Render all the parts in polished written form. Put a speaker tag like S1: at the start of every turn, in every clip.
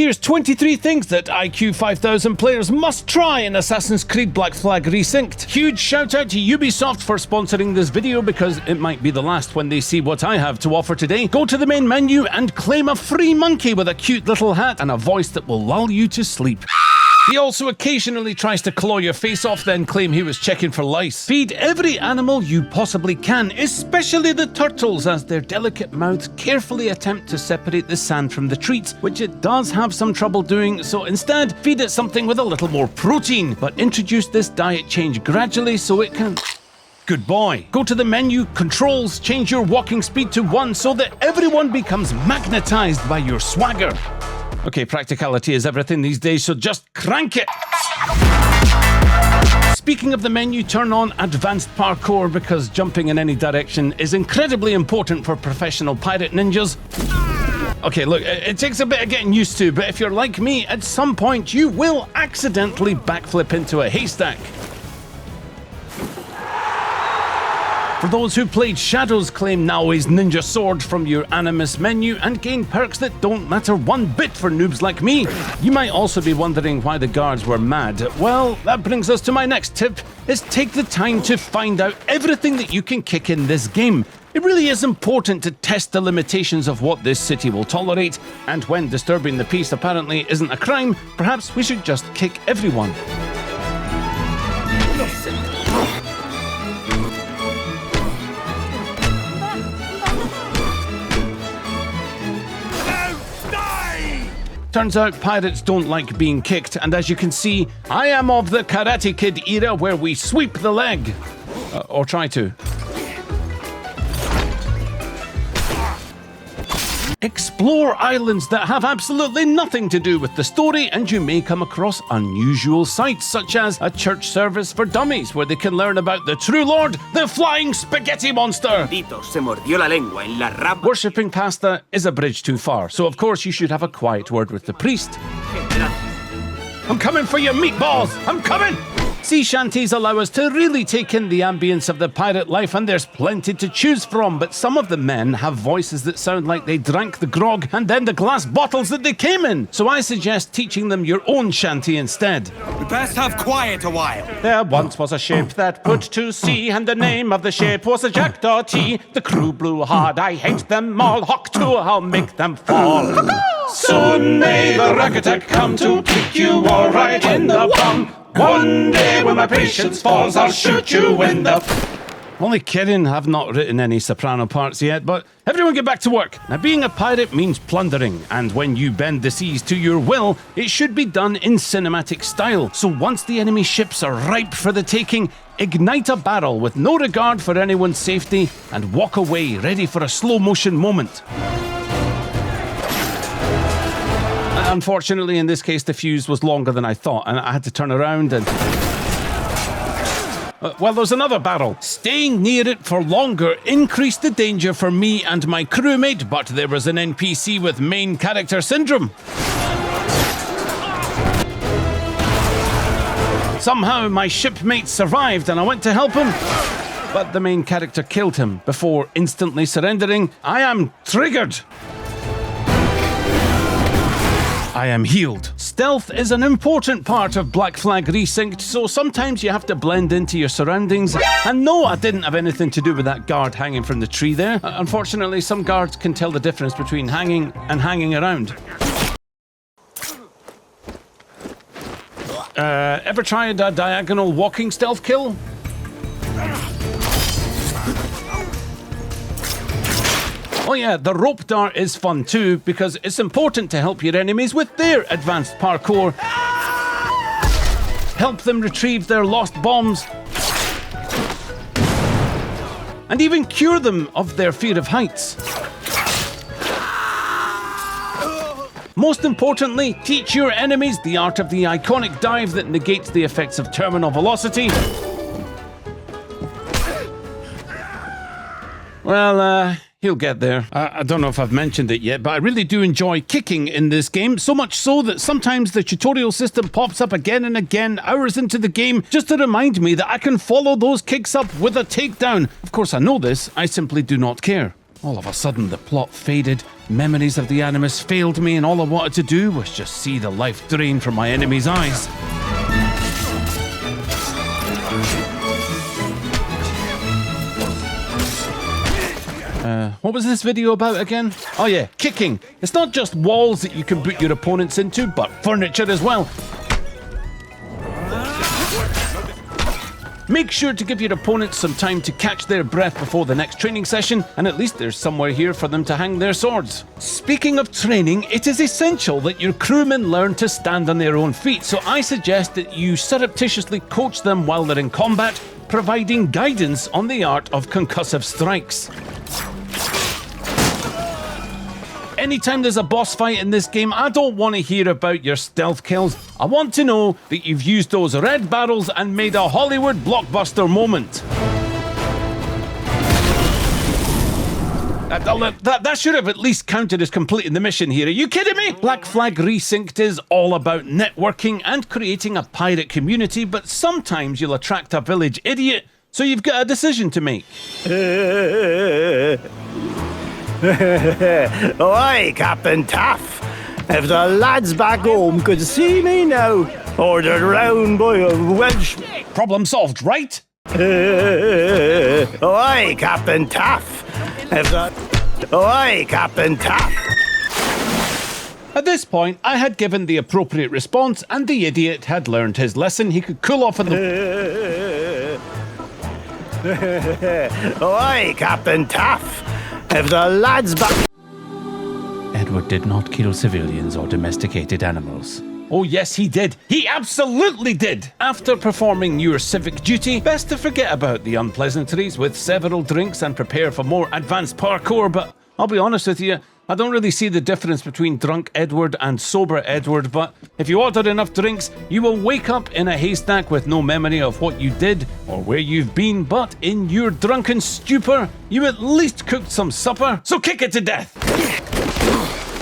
S1: Here's 23 things that IQ 5000 players must try in Assassin's Creed Black Flag Resynced. Huge shout out to Ubisoft for sponsoring this video because it might be the last when they see what I have to offer today. Go to the main menu and claim a free monkey with a cute little hat and a voice that will lull you to sleep. He also occasionally tries to claw your face off, then claim he was checking for lice. Feed every animal you possibly can, especially the turtles, as their delicate mouths carefully attempt to separate the sand from the treats, which it does have some trouble doing, so instead, feed it something with a little more protein, but introduce this diet change gradually so it can... Good boy. Go to the menu, controls, change your walking speed to 1 so that everyone becomes magnetized by your swagger. Okay, practicality is everything these days, so just crank it! Speaking of the menu, turn on advanced parkour because jumping in any direction is incredibly important for professional pirate ninjas. Okay, look, it takes a bit of getting used to, but if you're like me, at some point you will accidentally backflip into a haystack. For those who played Shadows, claim Naoi's ninja sword from your Animus menu and gain perks that don't matter one bit for noobs like me. You might also be wondering why the guards were mad. Well, that brings us to my next tip, is take the time to find out everything that you can kick in this game. It really is important to test the limitations of what this city will tolerate, and when disturbing the peace apparently isn't a crime, perhaps we should just kick everyone. Turns out pirates don't like being kicked, and as you can see, I am of the Karate Kid era where we sweep the leg. Or try to. Explore islands that have absolutely nothing to do with the story, and you may come across unusual sights, such as a church service for dummies where they can learn about the true lord, the flying spaghetti monster. Worshipping pasta is a bridge too far, so of course you should have a quiet word with the priest. I'm coming for your meatballs! I'm coming! Sea shanties allow us to really take in the ambience of the pirate life, and there's plenty to choose from, but some of the men have voices that sound like they drank the grog and then the glass bottles that they came in, so I suggest teaching them your own shanty instead.
S2: We best have quiet a while.
S1: There once was a ship that put to sea, and the name of the ship was a Jackdaw Tea. The crew blew hard, I hate them all, Hawk to, I'll make them fall. Soon may the rack attack come to kick you all right in the bum. One day when my patience falls, I'll shoot you in the... Only kidding, I've not written any soprano parts yet, but everyone get back to work. Now, being a pirate means plundering, and when you bend the seas to your will, it should be done in cinematic style. So once the enemy ships are ripe for the taking, ignite a barrel with no regard for anyone's safety and walk away ready for a slow motion moment. Unfortunately, in this case, the fuse was longer than I thought, and I had to turn around and... well, there's another barrel. Staying near it for longer increased the danger for me and my crewmate, but there was an NPC with main character syndrome. Somehow, my shipmate survived, and I went to help him, but the main character killed him before instantly surrendering. I am triggered. I am healed. Stealth is an important part of Black Flag Resynced, so sometimes you have to blend into your surroundings. And no, I didn't have anything to do with that guard hanging from the tree there. Unfortunately, some guards can tell the difference between hanging and hanging around. Ever tried a diagonal walking stealth kill? Oh yeah, the rope dart is fun too, because it's important to help your enemies with their advanced parkour. Help them retrieve their lost bombs. And even cure them of their fear of heights. Most importantly, teach your enemies the art of the iconic dive that negates the effects of terminal velocity. Well, he'll get there. I don't know if I've mentioned it yet, but I really do enjoy kicking in this game, so much so that sometimes the tutorial system pops up again and again, hours into the game, just to remind me that I can follow those kicks up with a takedown. Of course, I know this, I simply do not care. All of a sudden, the plot faded, memories of the Animus failed me, and all I wanted to do was just see the life drain from my enemy's eyes. What was this video about again? Oh yeah, kicking. It's not just walls that you can put your opponents into, but furniture as well. Make sure to give your opponents some time to catch their breath before the next training session, and at least there's somewhere here for them to hang their swords. Speaking of training, it is essential that your crewmen learn to stand on their own feet, so I suggest that you surreptitiously coach them while they're in combat, providing guidance on the art of concussive strikes. Anytime there's a boss fight in this game, I don't want to hear about your stealth kills. I want to know that you've used those red barrels and made a Hollywood blockbuster moment. That should have at least counted as completing the mission here. Are you kidding me? Black Flag Resynced is all about networking and creating a pirate community, but sometimes you'll attract a village idiot, so you've got a decision to make.
S3: Oi, Captain Taff. If the lads back home could see me now, ordered round by a Welsh...
S1: Problem solved, right?
S3: Oi, Captain Taff. Oi, Captain Taff.
S1: At this point, I had given the appropriate response, and the idiot had learned his lesson. He could cool off in the...
S3: Oi, Captain Taff. If the lads back...
S1: Edward did not kill civilians or domesticated animals. Oh yes, he did. He absolutely did! After performing your civic duty, best to forget about the unpleasantries with several drinks and prepare for more advanced parkour, but I'll be honest with you, I don't really see the difference between drunk Edward and sober Edward, but if you order enough drinks, you will wake up in a haystack with no memory of what you did or where you've been, but in your drunken stupor, you at least cooked some supper, so kick it to death!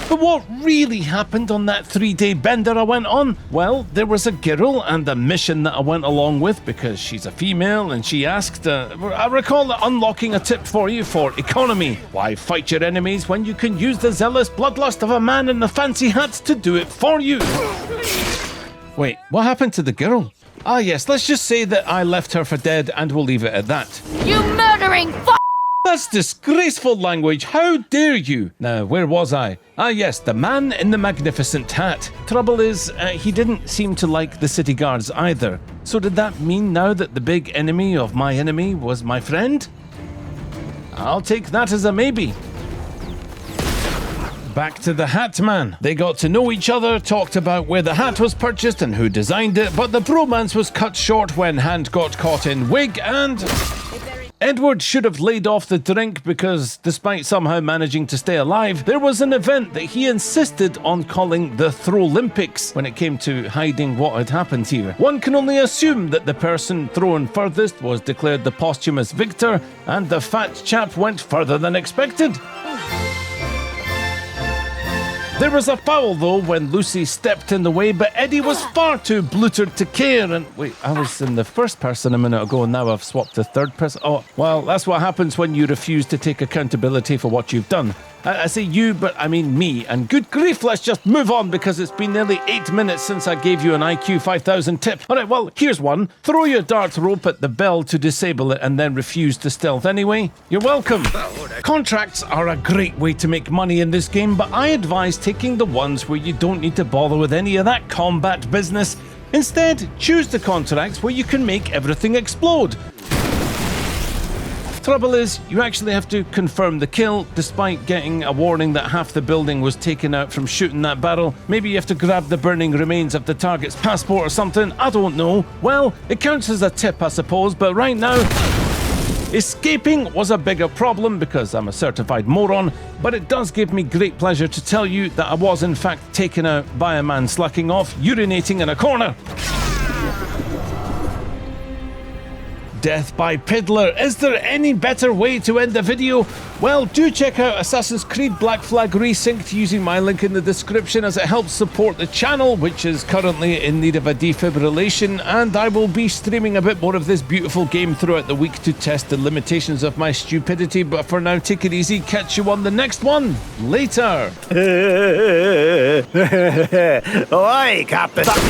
S1: But what really happened on that 3-day bender I went on? Well, there was a girl and a mission that I went along with because she's a female and she asked, I recall unlocking a tip for you for economy. Why fight your enemies when you can use the zealous bloodlust of a man in the fancy hat to do it for you? Wait, what happened to the girl? Ah yes, let's just say that I left her for dead and we'll leave it at that.
S4: You murdering
S1: That's disgraceful language, how dare you? Now, where was I? Ah yes, the man in the magnificent hat. Trouble is, he didn't seem to like the city guards either. So did that mean now that the big enemy of my enemy was my friend? I'll take that as a maybe. Back to the Hat Man. They got to know each other, talked about where the hat was purchased and who designed it, but the bromance was cut short when Hand got caught in wig and... Edward should have laid off the drink because, despite somehow managing to stay alive, there was an event that he insisted on calling the Throlympics when it came to hiding what had happened here. One can only assume that the person thrown furthest was declared the posthumous victor, and the fat chap went further than expected. There was a foul though when Lucy stepped in the way, but Eddie was far too blootered to care. And wait, I was in the first person a minute ago and now I've swapped to third person. Oh, well, that's what happens when you refuse to take accountability for what you've done. I say you, but I mean me. And good grief, let's just move on because it's been nearly 8 minutes since I gave you an IQ 5000 tip. Alright, well, here's one. Throw your dart rope at the bell to disable it and then refuse to stealth anyway. You're welcome. Contracts are a great way to make money in this game, but I advise taking the ones where you don't need to bother with any of that combat business. Instead, choose the contracts where you can make everything explode. Trouble is, you actually have to confirm the kill, despite getting a warning that half the building was taken out from shooting that barrel. Maybe you have to grab the burning remains of the target's passport or something, I don't know. Well, it counts as a tip, I suppose, but right now, escaping was a bigger problem because I'm a certified moron, but it does give me great pleasure to tell you that I was in fact taken out by a man slacking off, urinating in a corner. death by Piddler. Is there any better way to end the video? Well, do check out Assassin's Creed Black Flag Resynced using my link in the description, as it helps support the channel, which is currently in need of a defibrillation, and I will be streaming a bit more of this beautiful game throughout the week to test the limitations of my stupidity. But for now, take it easy, catch you on the next one. Later.
S3: Oi, Captain.